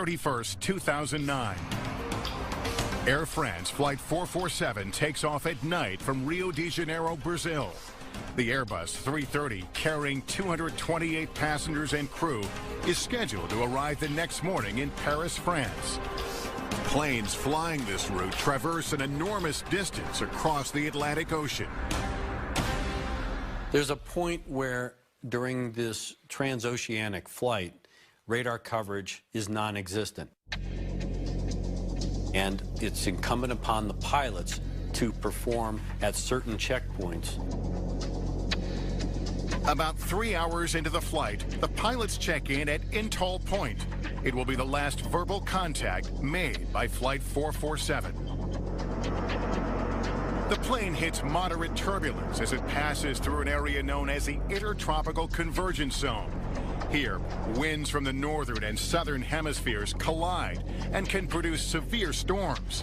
31st, 2009. Air France Flight 447 takes off at night from Rio de Janeiro, Brazil. The Airbus 330, carrying 228 passengers and crew, is scheduled to arrive the next morning in Paris, France. Planes flying this route traverse an enormous distance across the Atlantic Ocean. There's a point where, during this transoceanic flight, radar coverage is non-existent. And it's incumbent upon the pilots to perform at certain checkpoints. About 3 hours into the flight, the pilots check in at Intol Point. It will be the last verbal contact made by Flight 447. The plane hits moderate turbulence as it passes through an area known as the Intertropical Convergence Zone. Here, winds from the northern and southern hemispheres collide and can produce severe storms.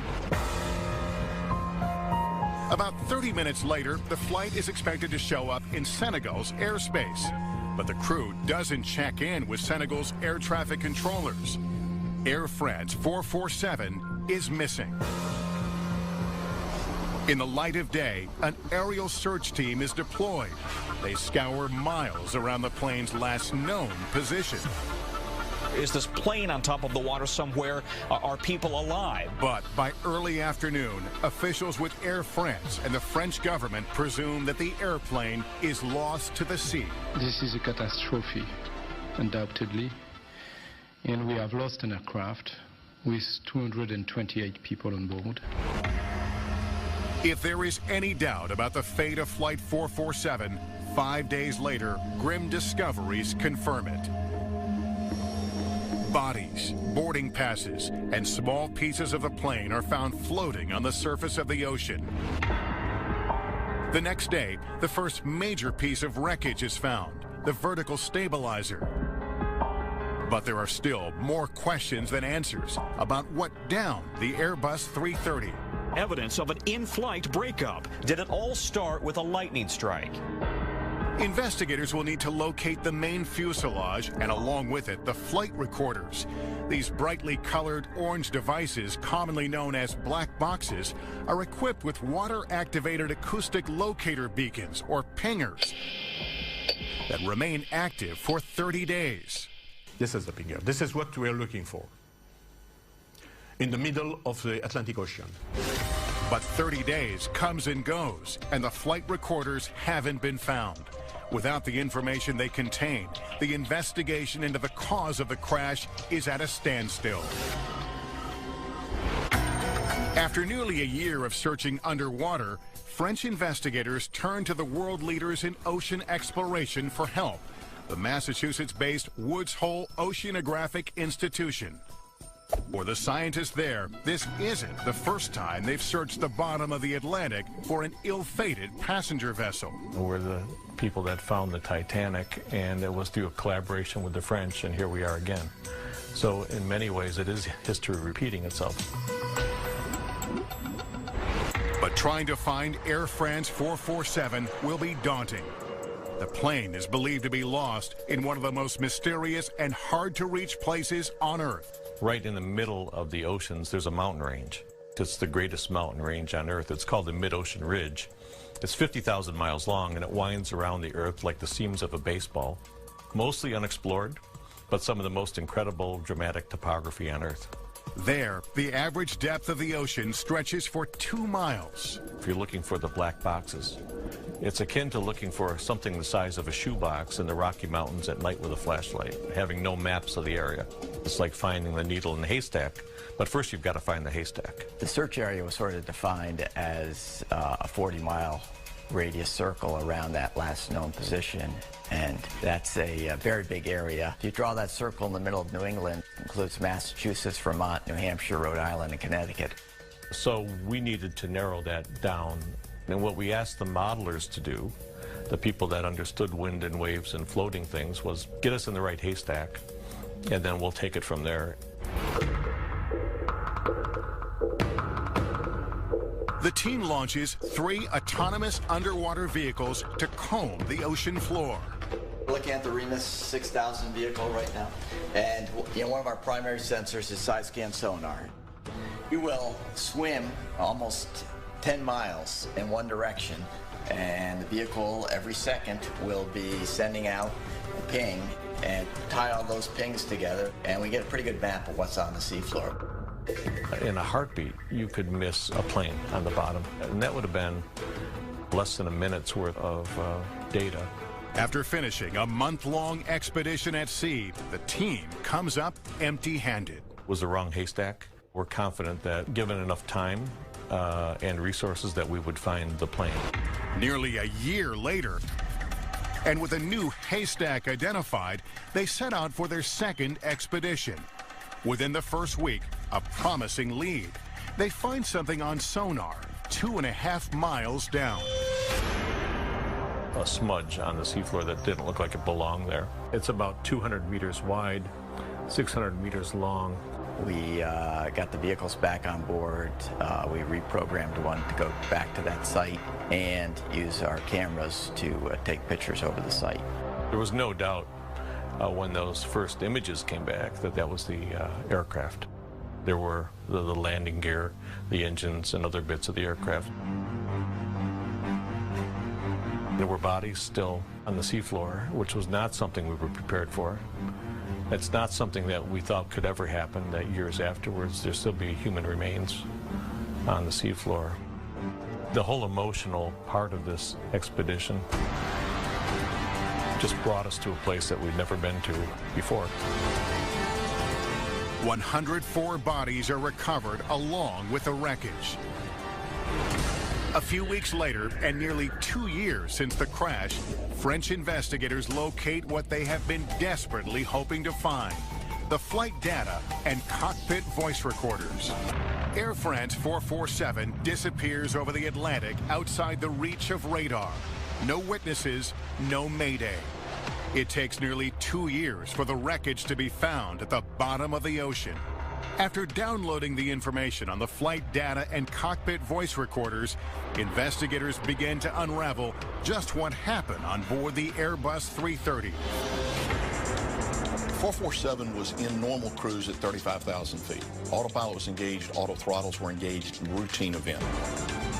About 30 minutes later, the flight is expected to show up in Senegal's airspace. But the crew doesn't check in with Senegal's air traffic controllers. Air France 447 is missing. In the light of day, an aerial search team is deployed. They scour miles around the plane's last known position. Is this plane on top of the water somewhere? Are people alive? But by early afternoon, officials with Air France and the French government presume that the airplane is lost to the sea. This is a catastrophe, undoubtedly. And we have lost an aircraft with 228 people on board. If there is any doubt about the fate of Flight 447, 5 days later, grim discoveries confirm it. Bodies, boarding passes, and small pieces of the plane are found floating on the surface of the ocean. The next day, the first major piece of wreckage is found, the vertical stabilizer. But there are still more questions than answers about what downed the Airbus 330. Evidence of an in-flight breakup. Did it all start with a lightning strike? Investigators will need to locate the main fuselage and, along with it, the flight recorders. These brightly colored orange devices, commonly known as black boxes, are equipped with water-activated acoustic locator beacons, or pingers, that remain active for 30 days. This is the pinger. This is what we are looking for in the middle of the Atlantic Ocean. But 30 days comes and goes, and the flight recorders haven't been found. Without the information they contain, the investigation into the cause of the crash is at a standstill. After nearly a year of searching underwater, French investigators turn to the world leaders in ocean exploration for help, the Massachusetts-based Woods Hole Oceanographic Institution. For the scientists there, this isn't the first time they've searched the bottom of the Atlantic for an ill-fated passenger vessel. We're the people that found the Titanic, and it was through a collaboration with the French, and here we are again. So in many ways, it is history repeating itself. But trying to find Air France 447 will be daunting. The plane is believed to be lost in one of the most mysterious and hard-to-reach places on Earth. Right in the middle of the oceans, there's a mountain range. It's the greatest mountain range on Earth. It's called the Mid-Ocean Ridge. It's 50,000 miles long, and it winds around the Earth like the seams of a baseball. Mostly unexplored, but some of the most incredible, dramatic topography on Earth. There, the average depth of the ocean stretches for 2 miles. If you're looking for the black boxes, it's akin to looking for something the size of a shoebox in the Rocky Mountains at night with a flashlight, having no maps of the area. It's like finding the needle in the haystack, but first you've got to find the haystack. The search area was sort of defined as a 40-mile radius circle around that last known position, and that's a very big area. If you draw that circle in the middle of New England, it includes Massachusetts, Vermont, New Hampshire, Rhode Island, and Connecticut. So we needed to narrow that down, and what we asked the modelers to do, the people that understood wind and waves and floating things, was get us in the right haystack, and then we'll take it from there. The team launches 3 autonomous underwater vehicles to comb the ocean floor. We're looking at the Remus 6000 vehicle right now, and one of our primary sensors is side scan sonar. We will swim almost 10 miles in one direction, and the vehicle every second will be sending out a ping and tie all those pings together, and we get a pretty good map of what's on the seafloor. In a heartbeat, you could miss a plane on the bottom, and that would have been less than a minute's worth of data. After finishing a month-long expedition at sea, the team comes up empty-handed. Was the wrong haystack. We're confident that given enough time and resources that we would find the plane. Nearly a year later, and with a new haystack identified, they set out for their second expedition. Within the first week, a promising lead. They find something on sonar 2.5 miles down. A smudge on the seafloor that didn't look like it belonged there. It's about 200 meters wide, 600 meters long. We got the vehicles back on board. We reprogrammed one to go back to that site and use our cameras to take pictures over the site. There was no doubt when those first images came back that was the aircraft. There were the landing gear, the engines, and other bits of the aircraft. There were bodies still on the seafloor, which was not something we were prepared for. It's not something that we thought could ever happen, that years afterwards there'd still be human remains on the seafloor. The whole emotional part of this expedition just brought us to a place that we'd never been to before. 104 bodies are recovered along with the wreckage. A few weeks later, and nearly 2 years since the crash, French investigators locate what they have been desperately hoping to find: the flight data and cockpit voice recorders. Air France 447 disappears over the Atlantic outside the reach of radar. No witnesses, no mayday. It takes nearly 2 years for the wreckage to be found at the bottom of the ocean. After downloading the information on the flight data and cockpit voice recorders, investigators began to unravel just what happened on board the Airbus 330. 447 was in normal cruise at 35,000 feet. Autopilot was engaged, auto throttles were engaged in routine event.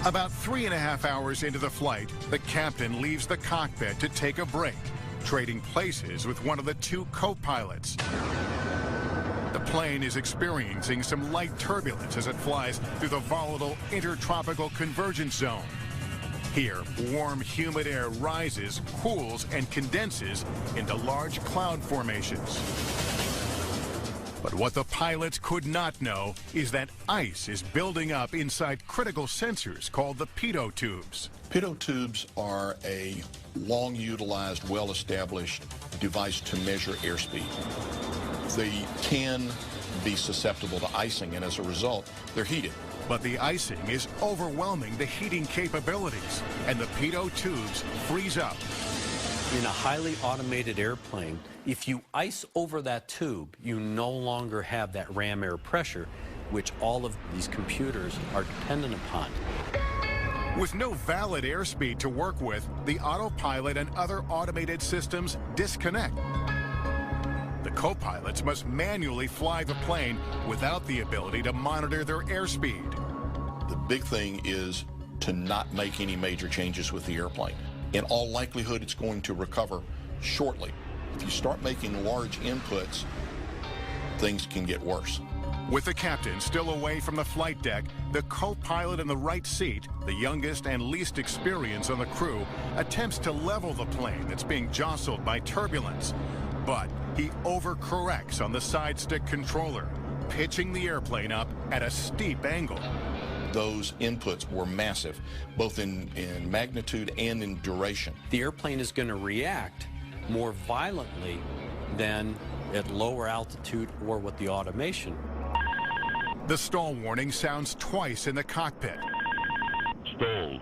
About 3.5 hours into the flight, the captain leaves the cockpit to take a break, trading places with one of the two co-pilots. The plane is experiencing some light turbulence as it flies through the volatile intertropical convergence zone. Here, warm, humid air rises, cools, and condenses into large cloud formations. But what the pilots could not know is that ice is building up inside critical sensors called the pitot tubes. Pitot tubes are a long-utilized, well-established device to measure airspeed. They can be susceptible to icing, and as a result, they're heated. But the icing is overwhelming the heating capabilities, and the pitot tubes freeze up. In a highly automated airplane, if you ice over that tube, you no longer have that ram air pressure, which all of these computers are dependent upon. With no valid airspeed to work with, the autopilot and other automated systems disconnect. The co-pilots must manually fly the plane without the ability to monitor their airspeed. The big thing is to not make any major changes with the airplane. In all likelihood, it's going to recover shortly. If you start making large inputs, things can get worse. With the captain still away from the flight deck, the co-pilot in the right seat, the youngest and least experienced on the crew, attempts to level the plane that's being jostled by turbulence. But he overcorrects on the side stick controller, pitching the airplane up at a steep angle. Those inputs were massive, both in magnitude and in duration. The airplane is going to react more violently than at lower altitude or with the automation. The stall warning sounds twice in the cockpit. Stall.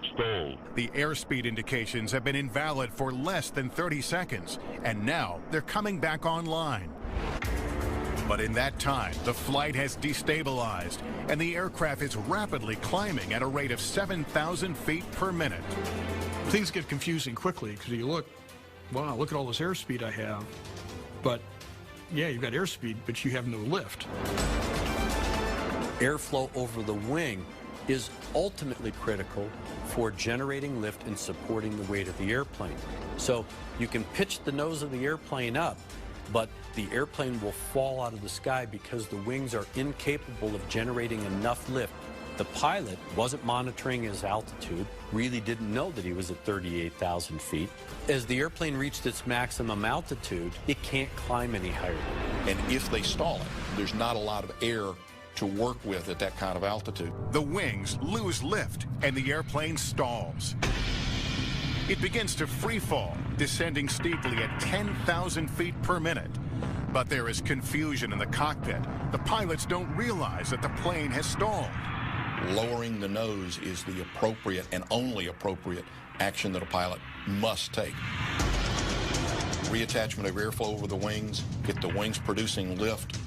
The airspeed indications have been invalid for less than 30 seconds, and now they're coming back online. But in that time, the flight has destabilized, and the aircraft is rapidly climbing at a rate of 7,000 feet per minute. Things get confusing quickly because you look wow, look at all this airspeed I have. But yeah, you've got airspeed, but you have no lift. Airflow over the wing is ultimately critical for generating lift and supporting the weight of the airplane. So you can pitch the nose of the airplane up, but the airplane will fall out of the sky because the wings are incapable of generating enough lift. The pilot wasn't monitoring his altitude, really didn't know that he was at 38,000 feet. As the airplane reached its maximum altitude, it can't climb any higher. And if they stall it, there's not a lot of air to work with at that kind of altitude. The wings lose lift and the airplane stalls. It begins to free fall, descending steeply at 10,000 feet per minute. But there is confusion in the cockpit. The pilots don't realize that the plane has stalled. Lowering the nose is the appropriate and only appropriate action that a pilot must take. Reattachment of airflow over the wings, get the wings producing lift,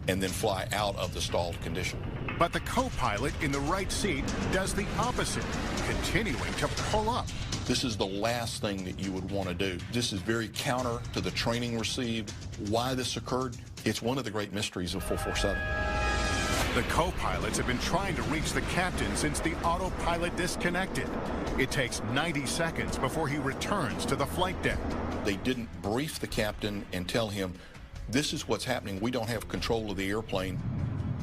and then fly out of the stalled condition. But the co-pilot in the right seat does the opposite, continuing to pull up. This is the last thing that you would want to do. This is very counter to the training received. Why this occurred, it's one of the great mysteries of 447. The co-pilots have been trying to reach the captain since the autopilot disconnected. It takes 90 seconds before he returns to the flight deck. They didn't brief the captain and tell him, this is what's happening. We don't have control of the airplane.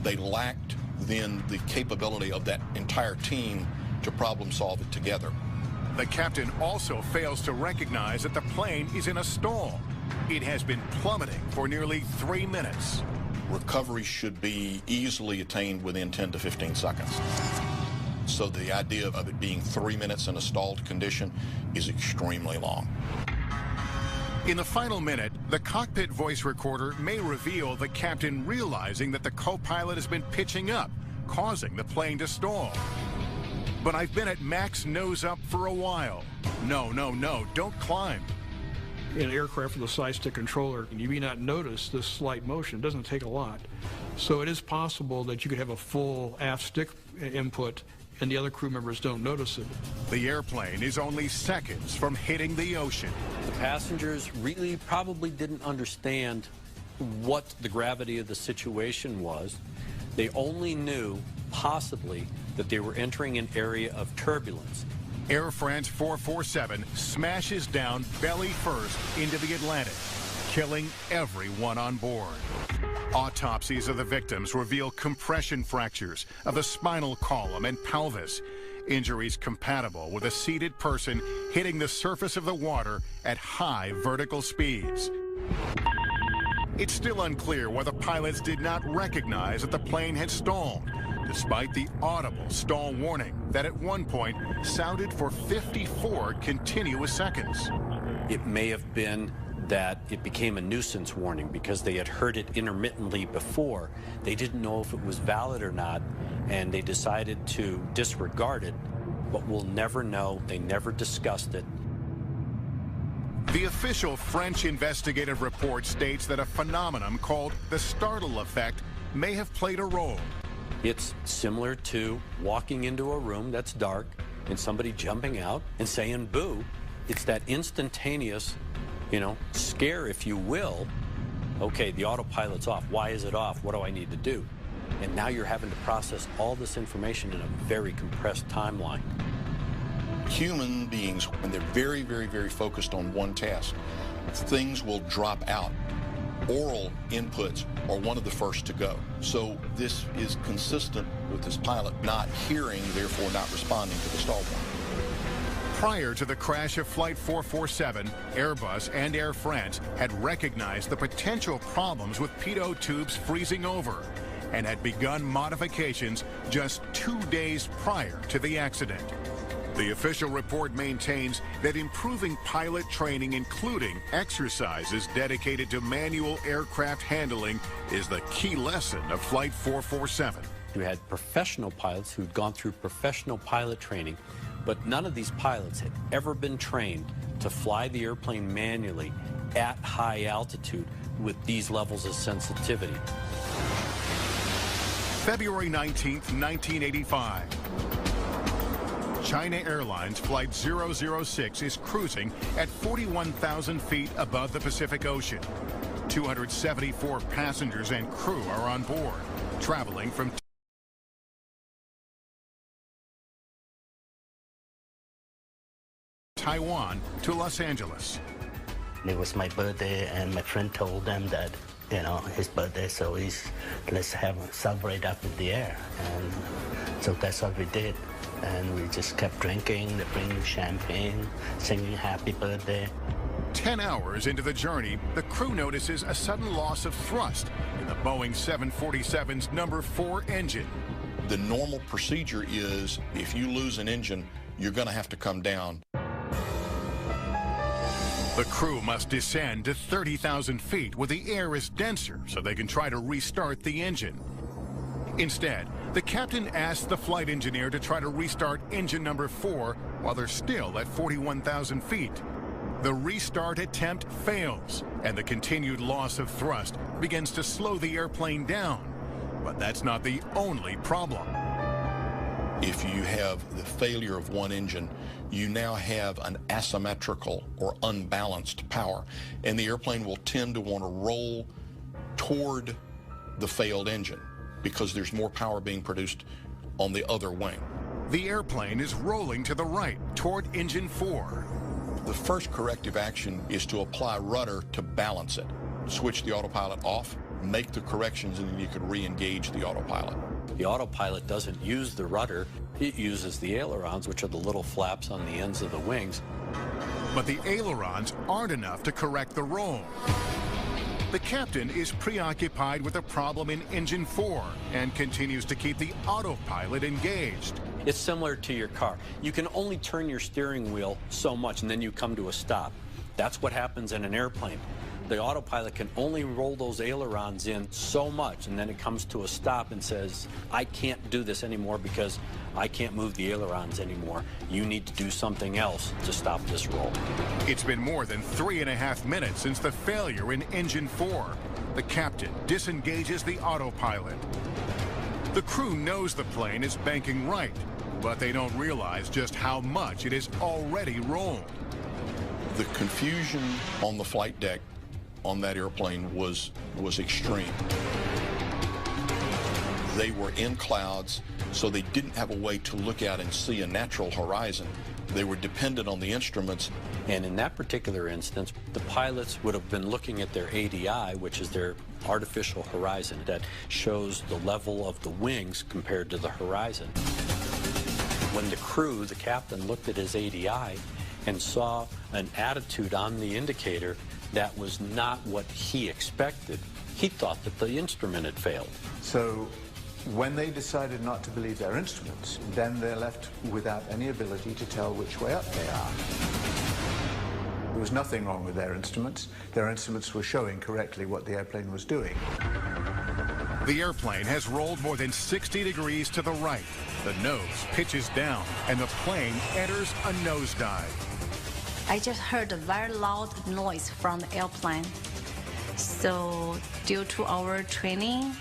They lacked then the capability of that entire team to problem solve it together. The captain also fails to recognize that the plane is in a stall. It has been plummeting for nearly 3 minutes. Recovery should be easily attained within 10 to 15 seconds. So the idea of it being 3 minutes in a stalled condition is extremely long. In the final minute, the cockpit voice recorder may reveal the captain realizing that the co-pilot has been pitching up, causing the plane to stall. But I've been at max nose up for a while. No, don't climb. In an aircraft with a side stick controller, you may not notice this slight motion. It doesn't take a lot. So it is possible that you could have a full aft stick input and the other crew members don't notice it. The airplane is only seconds from hitting the ocean. The passengers really probably didn't understand what the gravity of the situation was. They only knew, possibly, that they were entering an area of turbulence. Air France 447 smashes down belly first into the Atlantic, killing everyone on board. Autopsies of the victims reveal compression fractures of the spinal column and pelvis, injuries compatible with a seated person hitting the surface of the water at high vertical speeds. It's still unclear why the pilots did not recognize that the plane had stalled, despite the audible stall warning that at one point sounded for 54 continuous seconds. It may have been that it became a nuisance warning because they had heard it intermittently before. They didn't know if it was valid or not, and they decided to disregard it, but we'll never know. They never discussed it. The official French investigative report states that a phenomenon called the startle effect may have played a role. It's similar to walking into a room that's dark and somebody jumping out and saying boo. It's that instantaneous, scare, if you will. Okay, the autopilot's off. Why is it off? What do I need to do? And now you're having to process all this information in a very compressed timeline. Human beings, when they're very, very, very focused on one task, things will drop out. Oral inputs are one of the first to go. So this is consistent with this pilot not hearing, therefore not responding to the stall warning. Prior to the crash of Flight 447, Airbus and Air France had recognized the potential problems with pitot tubes freezing over and had begun modifications just 2 days prior to the accident. The official report maintains that improving pilot training, including exercises dedicated to manual aircraft handling, is the key lesson of Flight 447. You had professional pilots who'd gone through professional pilot training, but none of these pilots had ever been trained to fly the airplane manually at high altitude with these levels of sensitivity. February 19th, 1985. China Airlines Flight 006 is cruising at 41,000 feet above the Pacific Ocean. 274 passengers and crew are on board, traveling from Taiwan to Los Angeles. It was my birthday, and my friend told them that, you know, his birthday, so let's celebrate up in the air. And so that's what we did. And we just kept drinking, bringing champagne, singing happy birthday. 10 hours into the journey, the crew notices a sudden loss of thrust in the Boeing 747's number 4 engine. The normal procedure is if you lose an engine, you're going to have to come down. The crew must descend to 30,000 feet where the air is denser so they can try to restart the engine. Instead, the captain asks the flight engineer to try to restart engine number 4 while they're still at 41,000 feet. The restart attempt fails, and the continued loss of thrust begins to slow the airplane down. But that's not the only problem. If you have the failure of one engine, you now have an asymmetrical or unbalanced power, and the airplane will tend to want to roll toward the failed engine because there's more power being produced on the other wing. The airplane is rolling to the right toward engine 4. The first corrective action is to apply rudder to balance it. Switch the autopilot off, make the corrections, and then you could re-engage the autopilot. The autopilot doesn't use the rudder, it uses the ailerons, which are the little flaps on the ends of the wings. But the ailerons aren't enough to correct the roll. The captain is preoccupied with a problem in engine 4 and continues to keep the autopilot engaged. It's similar to your car. You can only turn your steering wheel so much and then you come to a stop. That's what happens in an airplane. The autopilot can only roll those ailerons in so much, and then it comes to a stop and says, I can't do this anymore because I can't move the ailerons anymore. You need to do something else to stop this roll. It's been more than 3.5 minutes since the failure in engine 4. The captain disengages the autopilot. The crew knows the plane is banking right, but they don't realize just how much it is already rolled. The confusion on the flight deck on that airplane was extreme. They were in clouds, so they didn't have a way to look out and see a natural horizon. They were dependent on the instruments. And in that particular instance, the pilots would have been looking at their ADI, which is their artificial horizon that shows the level of the wings compared to the horizon. When the crew, the captain, looked at his ADI and saw an attitude on the indicator that was not what he expected, he thought that the instrument had failed. So when they decided not to believe their instruments, then they're left without any ability to tell which way up they are. There was nothing wrong with their instruments. Their instruments were showing correctly what the airplane was doing. The airplane has rolled more than 60 degrees to the right. The nose pitches down, and the plane enters a nosedive. I just heard a very loud noise from the airplane. So due to our training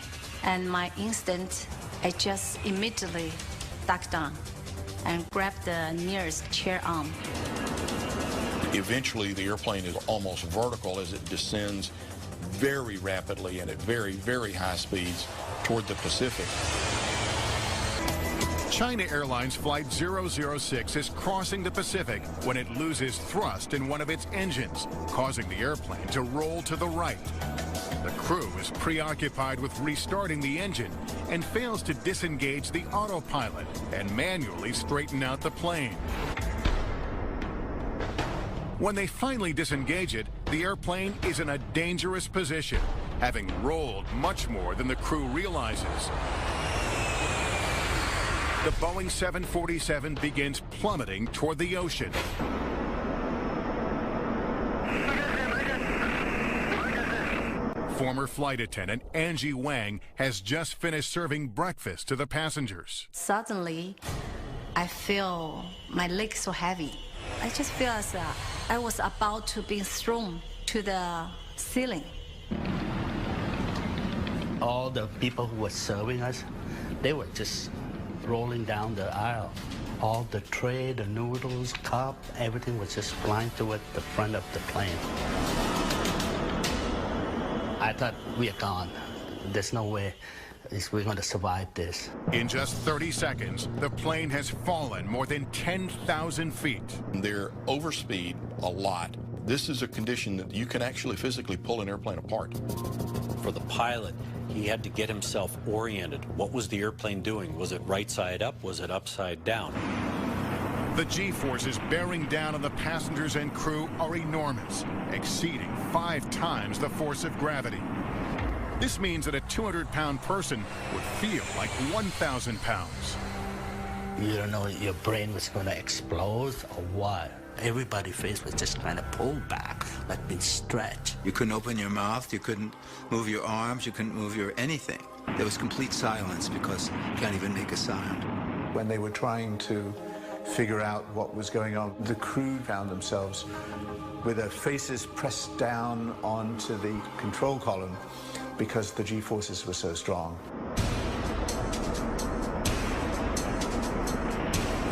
and my instinct, I just immediately ducked down and grabbed the nearest chair arm. Eventually, the airplane is almost vertical as it descends very rapidly and at very, very high speeds toward the Pacific. China Airlines Flight 006 is crossing the Pacific when it loses thrust in one of its engines, causing the airplane to roll to the right. The crew is preoccupied with restarting the engine and fails to disengage the autopilot and manually straighten out the plane. When they finally disengage it, the airplane is in a dangerous position, having rolled much more than the crew realizes. The Boeing 747 begins plummeting toward the ocean. Former flight attendant Angie Wang has just finished serving breakfast to the passengers. Suddenly, I feel my legs so heavy. I just feel as I was about to be thrown to the ceiling. All the people who were serving us, they were just rolling down the aisle. All the tray, the noodles, cup, everything was just flying toward the front of the plane. I thought we are gone. There's no way we're going to survive this. In just 30 seconds, the plane has fallen more than 10,000 feet. They're overspeed a lot. This is a condition that you can actually physically pull an airplane apart. For the pilot, he had to get himself oriented. What was the airplane doing? Was it right side up? Was it upside down? The G-forces bearing down on the passengers and crew are enormous, exceeding 5 times the force of gravity. This means that a 200-pound person would feel like 1,000 pounds. You don't know if your brain was going to explode or what. Everybody's face was just kind of pulled back, like being stretched. You couldn't open your mouth, you couldn't move your arms, you couldn't move your anything. There was complete silence because you can't even make a sound. When they were trying to figure out what was going on, the crew found themselves with their faces pressed down onto the control column because the G-forces were so strong.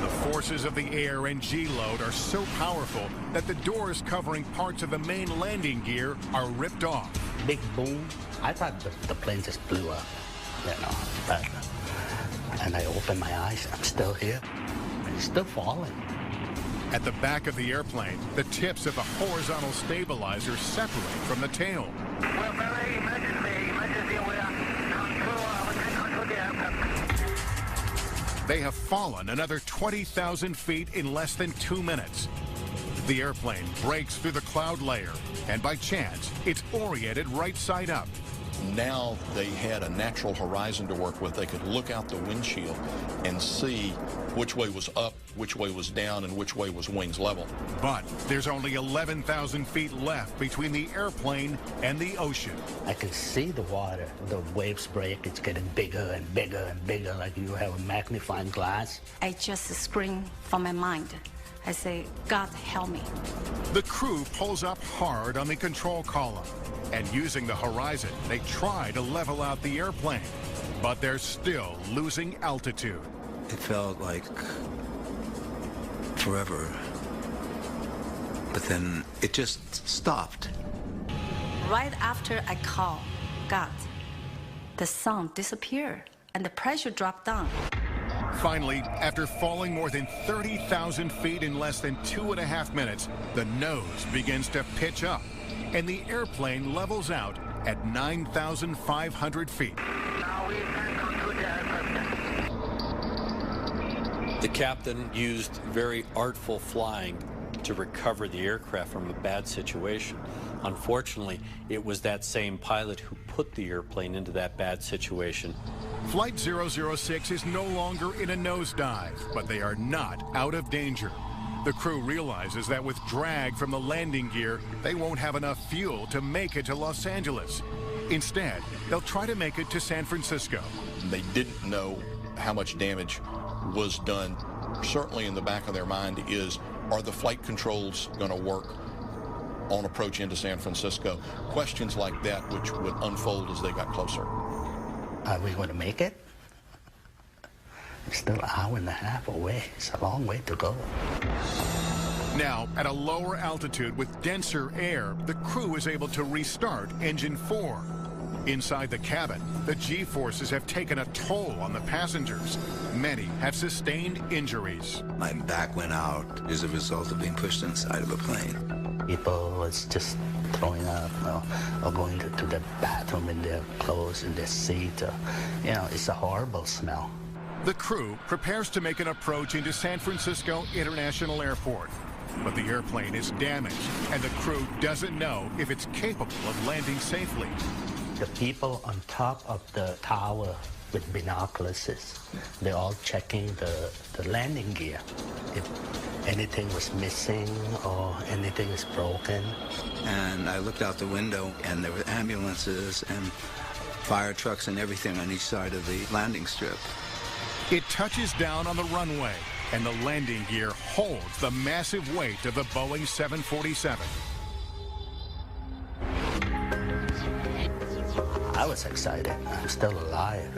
The forces of the air and G-load are so powerful that the doors covering parts of the main landing gear are ripped off. Big boom. I thought the plane just blew up, and I opened my eyes. I'm still here. It's still falling. At the back of the airplane, the tips of the horizontal stabilizers separate from the tail. They have fallen another 20,000 feet in less than 2 minutes. The airplane breaks through the cloud layer, and by chance, it's oriented right side up. Now they had a natural horizon to work with. They could look out the windshield and see which way was up, which way was down, and which way was wings level. But there's only 11,000 feet left between the airplane and the ocean. I can see the water. The waves break. It's getting bigger and bigger and bigger, like you have a magnifying glass. I just scream from my mind. I say, God help me. The crew pulls up hard on the control column, and using the horizon, they try to level out the airplane, but they're still losing altitude. It felt like forever, but then it just stopped. Right after I call God, the sound disappeared and the pressure dropped down. Finally, after falling more than 30,000 feet in less than 2.5 minutes, the nose begins to pitch up, and the airplane levels out at 9,500 feet. The captain used very artful flying to recover the aircraft from a bad situation. Unfortunately, it was that same pilot who put the airplane into that bad situation. Flight 006 is no longer in a nosedive, but they are not out of danger. The crew realizes that with drag from the landing gear, they won't have enough fuel to make it to Los Angeles. Instead, they'll try to make it to San Francisco. They didn't know how much damage was done. Certainly in the back of their mind is, are the flight controls going to work on approach into San Francisco? Questions like that which would unfold as they got closer. Are we going to make it? It's still an hour and a half away. It's a long way to go. Now, at a lower altitude with denser air, the crew is able to restart Engine 4. Inside the cabin, the G-forces have taken a toll on the passengers. Many have sustained injuries. My back went out as a result of being pushed inside of a plane. People was just throwing up or going to the bathroom in their clothes, in their seat. It's a horrible smell. The crew prepares to make an approach into San Francisco International Airport. But the airplane is damaged, and the crew doesn't know if it's capable of landing safely. The people on top of the tower with binoculars, they're all checking the landing gear. If anything was missing or anything is broken. And I looked out the window, and there were ambulances and fire trucks and everything on each side of the landing strip. It touches down on the runway, and the landing gear holds the massive weight of the Boeing 747. I was excited. I'm still alive,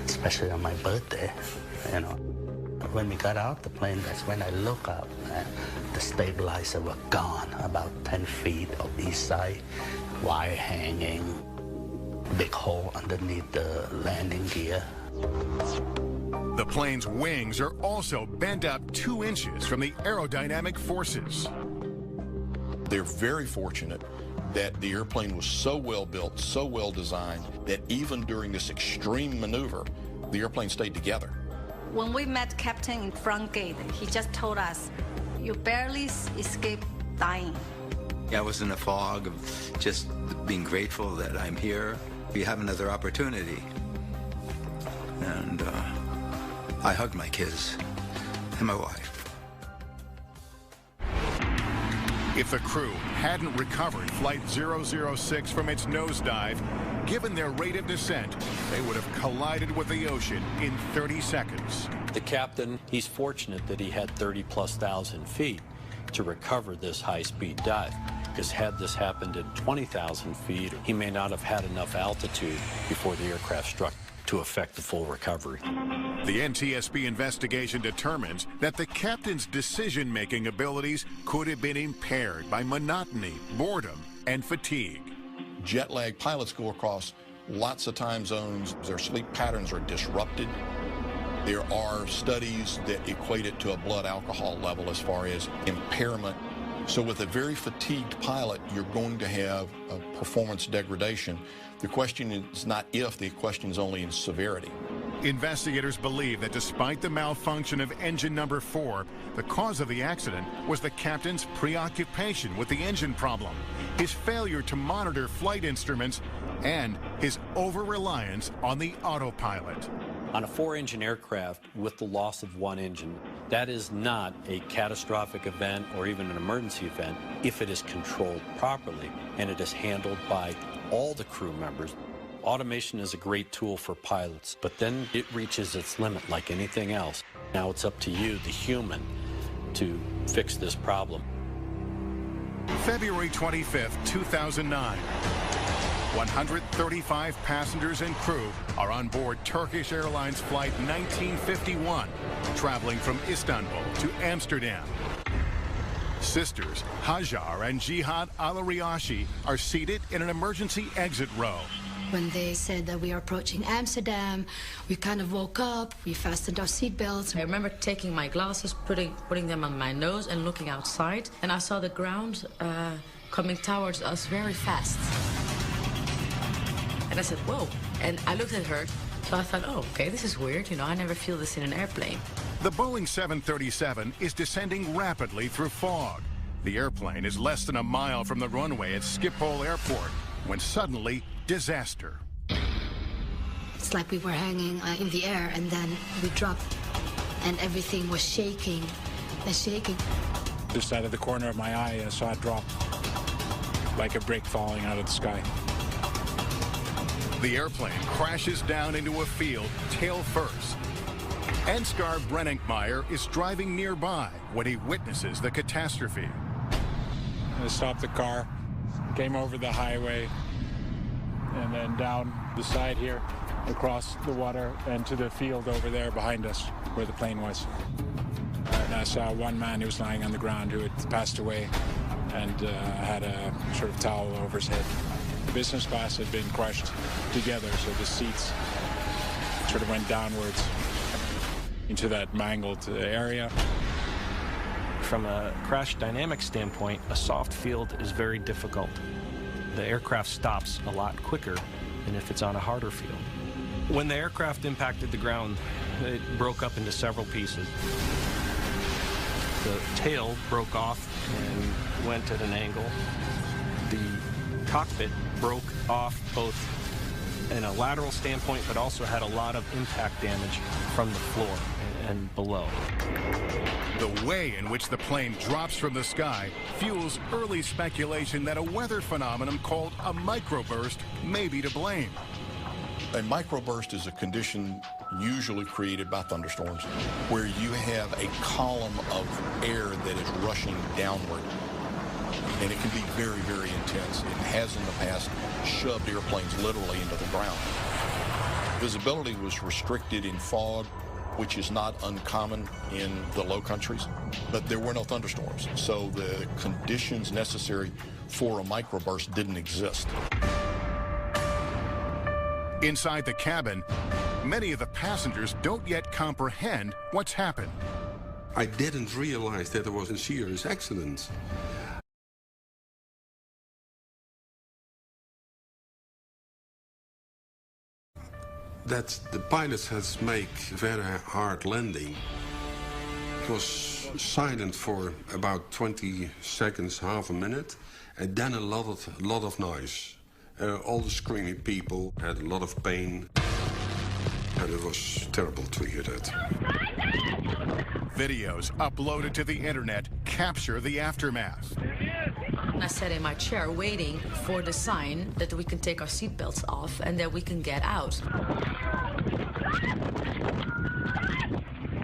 especially on my birthday, when we got out the plane, that's when I look up and the stabilizer were gone, about 10 feet of each side, wire hanging, big hole underneath the landing gear. The plane's wings are also bent up 2 inches from the aerodynamic forces. They're very fortunate that the airplane was so well built, so well designed, that even during this extreme maneuver, the airplane stayed together. When we met Captain in front gate, he just told us, you barely escaped dying. I was in a fog of just being grateful that I'm here. We have another opportunity. And I hugged my kids and my wife. If the crew hadn't recovered Flight 006 from its nosedive, given their rate of descent, they would have collided with the ocean in 30 seconds. The captain, he's fortunate that he had 30,000+ feet to recover this high-speed dive, because had this happened at 20,000 feet, he may not have had enough altitude before the aircraft struck to affect the full recovery. The NTSB investigation determines that the captain's decision-making abilities could have been impaired by monotony, boredom, and fatigue. Jet lag pilots go across lots of time zones. Their sleep patterns are disrupted. There are studies that equate it to a blood alcohol level as far as impairment. So with a very fatigued pilot, you're going to have a performance degradation. The question is not if, the question is only in severity. Investigators believe that despite the malfunction of engine number 4, the cause of the accident was the captain's preoccupation with the engine problem, his failure to monitor flight instruments, and his over-reliance on the autopilot. On a 4-engine aircraft with the loss of 1 engine, that is not a catastrophic event or even an emergency event if it is controlled properly and it is handled by all the crew members. Automation is a great tool for pilots, but then it reaches its limit like anything else. Now it's up to you, the human, to fix this problem. February 25th, 2009. 135 passengers and crew are on board Turkish Airlines Flight 1951, traveling from Istanbul to Amsterdam. Sisters Hajar and Jihad Al-Riashi are seated in an emergency exit row. When they said that we are approaching Amsterdam, we kind of woke up, we fastened our seatbelts. I remember taking my glasses, putting them on my nose and looking outside, and I saw the ground coming towards us very fast. And I said, whoa. And I looked at her, so I thought, oh, okay, this is weird. You know, I never feel this in an airplane. The Boeing 737 is descending rapidly through fog. The airplane is less than a mile from the runway at Schiphol Airport when suddenly, disaster. It's like we were hanging in the air, and then we dropped, and everything was shaking and shaking. Just out of the corner of my eye, I saw it drop like a brick falling out of the sky. The airplane crashes down into a field tail first. Ansgar Brenninkmeyer is driving nearby when he witnesses the catastrophe. I stopped the car, came over the highway, and then down the side here, across the water, and to the field over there behind us, where the plane was. And I saw one man who was lying on the ground who had passed away and had a sort of towel over his head. The business class had been crushed together, so the seats sort of went downwards into that mangled area. From a crash dynamic standpoint, a soft field is very difficult. The aircraft stops a lot quicker than if it's on a harder field. When the aircraft impacted the ground, it broke up into several pieces. The tail broke off and went at an angle. The cockpit broke off both in a lateral standpoint, but also had a lot of impact damage from the floor and below. The way in which the plane drops from the sky fuels early speculation that a weather phenomenon called a microburst may be to blame. A microburst is a condition usually created by thunderstorms where you have a column of air that is rushing downward. And it can be very, very intense. It has in the past shoved airplanes literally into the ground. Visibility was restricted in fog. which is not uncommon in the low countries, but there were no thunderstorms. So the conditions necessary for a microburst didn't exist. Inside the cabin, many of the passengers don't yet comprehend what's happened. I didn't realize that there was a serious accident. That the pilots has made very hard landing. It was silent for about 20 seconds, half a minute, and then a lot of noise. All the screaming people had a lot of pain, and it was terrible to hear that. Videos uploaded to the internet capture the aftermath. I sat in my chair waiting for the sign that we can take our seatbelts off and that we can get out.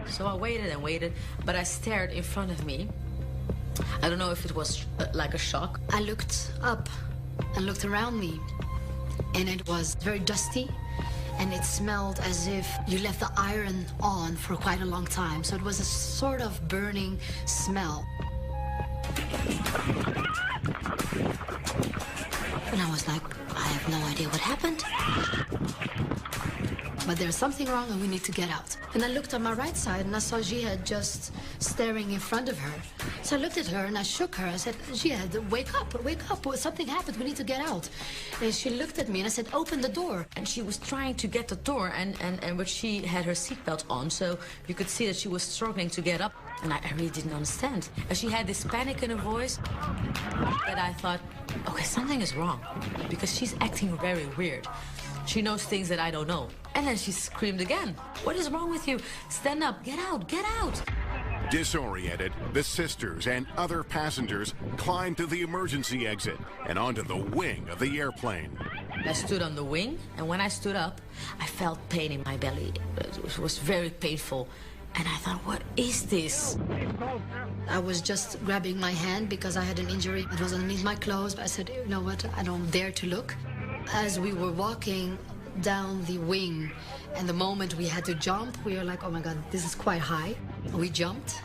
So I waited and waited, but I stared in front of me. I don't know if it was like a shock. I looked up and looked around me, and it was very dusty, and it smelled as if you left the iron on for quite a long time. So it was a sort of burning smell. And I was like, I have no idea what happened. But there's something wrong and we need to get out. And I looked on my right side and I saw Jihad just staring in front of her. So I looked at her and I shook her. I said, Jihad, wake up, something happened, we need to get out. And she looked at me and I said, open the door. And she was trying to get the door but she had her seatbelt on, so you could see that she was struggling to get up. And I really didn't understand. And she had this panic in her voice that I thought, okay, something is wrong, because she's acting very weird. She knows things that I don't know. And then she screamed again. What is wrong with you? Stand up, get out, get out. Disoriented, the sisters and other passengers climbed to the emergency exit and onto the wing of the airplane. I stood on the wing, and when I stood up, I felt pain in my belly. It was very painful. And I thought, what is this? I was just grabbing my hand because I had an injury. It was underneath my clothes, but I said, you know what, I don't dare to look. As we were walking down the wing, and the moment we had to jump, we were like, oh my God, this is quite high. We jumped.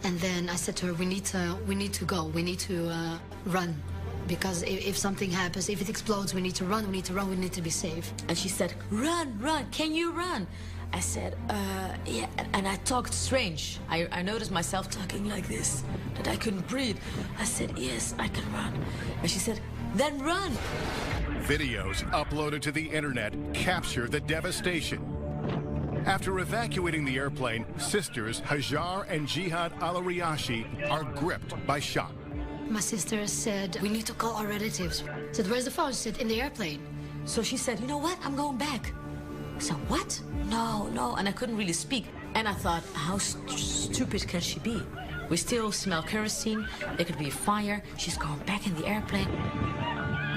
And then I said to her, we need to go, we need to run. Because if something happens, if it explodes, we need to run, we need to be safe. And she said, run, can you run? I said, yeah, and I talked strange. I noticed myself talking like this, that I couldn't breathe. I said, yes, I can run. And she said, then run. Videos uploaded to the internet capture the devastation. After evacuating the airplane, sisters Hajar and Jihad Al-Riyashi are gripped by shock. My sister said, we need to call our relatives. I said, where's the phone? She said, in the airplane. So she said, you know what, I'm going back. I said, what? No, and I couldn't really speak. And I thought, how stupid can she be? We still smell kerosene, there could be a fire, she's going back in the airplane.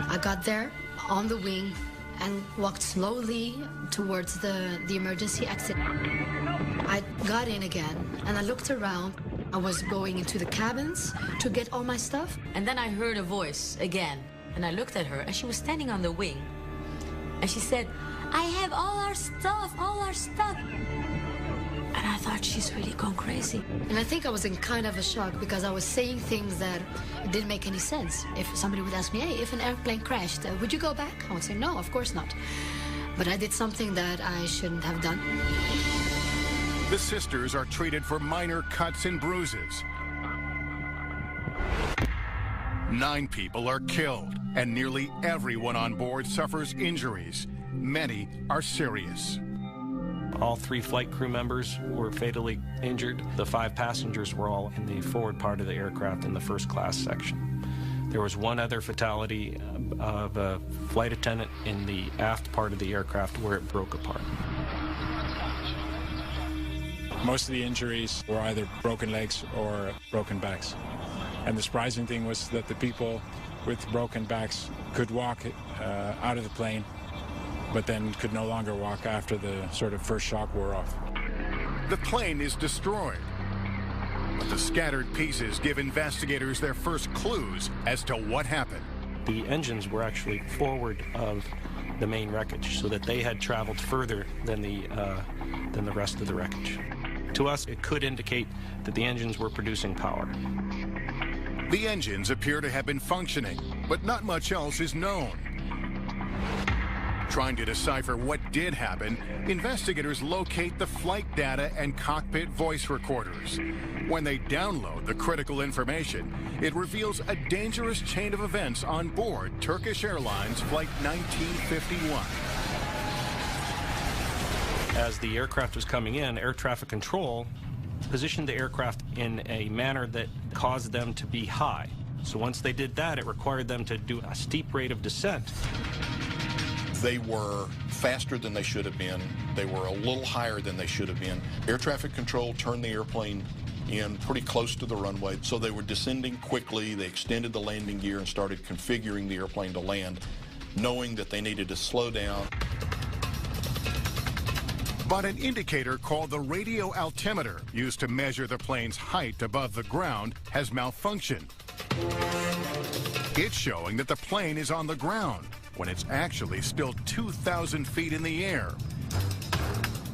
I got there on the wing and walked slowly towards the emergency exit. I got in again and I looked around. I was going into the cabins to get all my stuff. And then I heard a voice again, and I looked at her, and she was standing on the wing. And she said, I have all our stuff. And I thought, she's really gone crazy. And I think I was in kind of a shock because I was saying things that didn't make any sense. If somebody would ask me, hey, if an airplane crashed, would you go back? I would say, no, of course not. But I did something that I shouldn't have done. The sisters are treated for minor cuts and bruises. 9 people are killed, and nearly everyone on board suffers injuries. Many are serious. All 3 flight crew members were fatally injured. The 5 passengers were all in the forward part of the aircraft in the first class section. There was one other fatality of a flight attendant in the aft part of the aircraft where it broke apart. Most of the injuries were either broken legs or broken backs. And the surprising thing was that the people with broken backs could walk out of the plane, but then could no longer walk after the sort of first shock wore off. The plane is destroyed, but the scattered pieces give investigators their first clues as to what happened. the engines were actually forward of the main wreckage, so that they had traveled further than the rest of the wreckage. To us, it could indicate that the engines were producing power. The engines appear to have been functioning, but not much else is known. Trying to decipher what did happen, investigators locate the flight data and cockpit voice recorders. When they download the critical information, it reveals a dangerous chain of events on board Turkish Airlines Flight 1951. As the aircraft was coming in, air traffic control positioned the aircraft in a manner that caused them to be high. So once they did that, it required them to do a steep rate of descent. They were faster than they should have been. They were a little higher than they should have been. Air traffic control turned the airplane in pretty close to the runway, so they were descending quickly. They extended the landing gear and started configuring the airplane to land, knowing that they needed to slow down. But an indicator called the radio altimeter, used to measure the plane's height above the ground, has malfunctioned. It's showing that the plane is on the ground when it's actually still 2,000 feet in the air.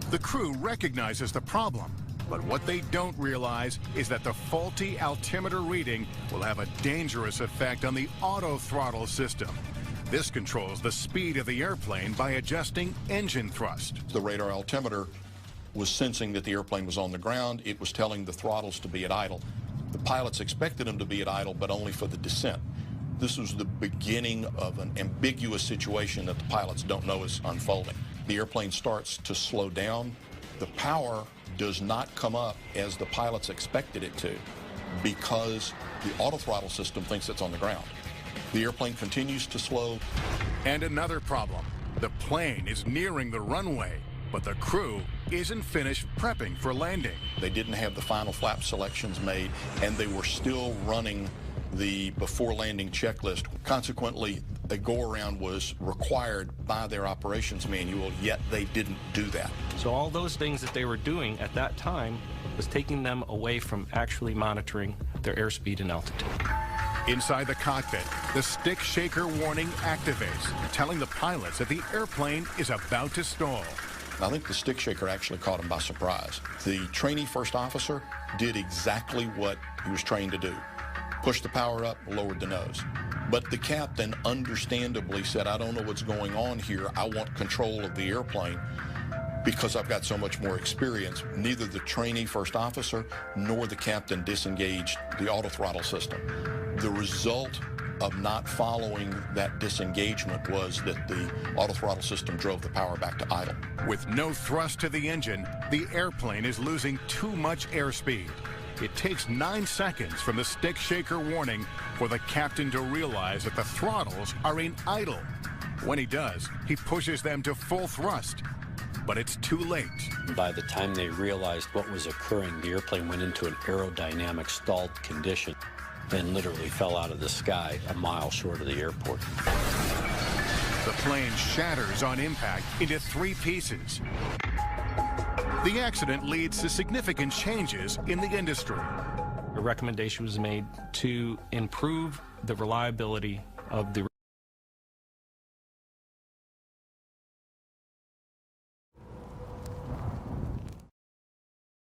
The crew recognizes the problem, but what they don't realize is that the faulty altimeter reading will have a dangerous effect on the auto throttle system. This controls the speed of the airplane by adjusting engine thrust. The radar altimeter was sensing that the airplane was on the ground. It was telling the throttles to be at idle. The pilots expected them to be at idle, but only for the descent. This was the beginning of an ambiguous situation that the pilots don't know is unfolding. The airplane starts to slow down. The power does not come up as the pilots expected it to because the autothrottle system thinks it's on the ground. The airplane continues to slow. And another problem. The plane is nearing the runway, but the crew isn't finished prepping for landing. They didn't have the final flap selections made, and they were still running the before landing checklist. Consequently, a go-around was required by their operations manual, yet they didn't do that. So all those things that they were doing at that time was taking them away from actually monitoring their airspeed and altitude. Inside the cockpit, the stick shaker warning activates, telling the pilots that the airplane is about to stall. I think the stick shaker actually caught him by surprise. The trainee first officer did exactly what he was trained to do. Pushed the power up, lowered the nose. But the captain understandably said, I don't know what's going on here. I want control of the airplane because I've got so much more experience. Neither the trainee first officer nor the captain disengaged the autothrottle system. The result of not following that disengagement was that the autothrottle system drove the power back to idle. With no thrust to the engine, the airplane is losing too much airspeed. It takes 9 seconds from the stick shaker warning for the captain to realize that the throttles are in idle. When he does, he pushes them to full thrust. But it's too late. By the time they realized what was occurring, the airplane went into an aerodynamic stalled condition and literally fell out of the sky a mile short of the airport. The plane shatters on impact into 3 pieces. The accident leads to significant changes in the industry. A recommendation was made to improve the reliability of the